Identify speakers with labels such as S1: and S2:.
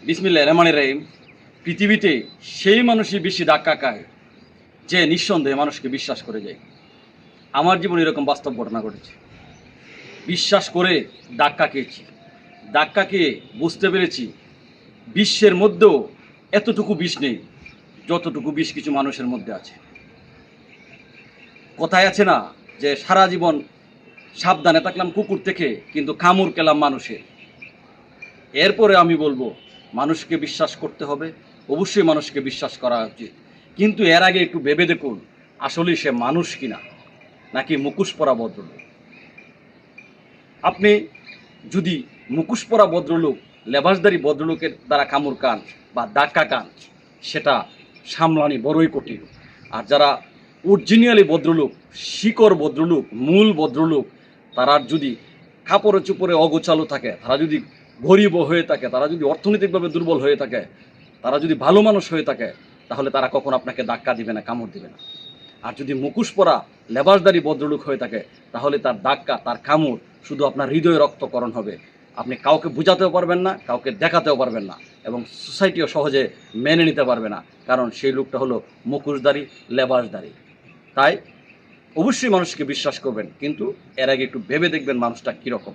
S1: বিসমিল্লাহির রহমানির রহিম। পৃথিবীতে সেই মানুষই বেশি ধাক্কা খায় যে নিঃসন্দেহে মানুষকে বিশ্বাস করে যায়। আমার জীবনে এরকম বাস্তব ঘটনা ঘটেছে। বিশ্বাস করে ধাক্কা খেয়েছি। ধাক্কা খেয়ে বুঝতে পেরেছি বিশ্বের মধ্যেও এতটুকু বিষ নেই যতটুকু বিষ কিছু মানুষের মধ্যে আছে। কথায় আছে না যে সারা জীবন সাবধানে থাকলাম কুকুর থেকে, কিন্তু কামড় খেলাম মানুষের। এরপরে আমি বলবো মানুষকে বিশ্বাস করতে হবে, অবশ্যই মানুষকে বিশ্বাস করা উচিত, কিন্তু এর আগে একটু ভেবে দেখুন আসলে সে মানুষ কিনা নাকি মুখোশ পরা ভদ্রলোক। আপনি যদি মুখোশ পরা ভদ্রলোক, লেবাসদারি ভদ্রলোকের দ্বারা কামড় খান বা ধাক্কা খান, সেটা সামলানি বড়ই কঠিন। আর যারা অরিজিনালি ভদ্রলোক, শিকড় ভদ্রলোক, মূল ভদ্রলোক, তারা যদি কাপড়ে চুপড়ে অগোছালো থাকে, তারা যদি গরিব হয়ে থাকে, তারা যদি অর্থনৈতিকভাবে দুর্বল হয়ে থাকে, তারা যদি ভালো মানুষ হয়ে থাকে, তাহলে তারা কখন আপনাকে ধাক্কা দিবে না, কামড় দিবে না। আর যদি মুখোশ পরা লেবাসদারি ভদ্রলোক হয়ে থাকে, তাহলে তার ধাক্কা, তার কামড় শুধু আপনার হৃদয়ে রক্তকরণ হবে। আপনি কাউকে বোঝাতেও পারবেন না, কাউকে দেখাতেও পারবেন না, এবং সোসাইটিও সহজে মেনে নিতে পারবে না, কারণ সেই লোকটা হলো মুখোশধারী, লেবাসদারি। তাই অবশ্যই মানুষকে বিশ্বাস করবেন, কিন্তু এর আগে একটু ভেবে দেখবেন মানুষটা কীরকম।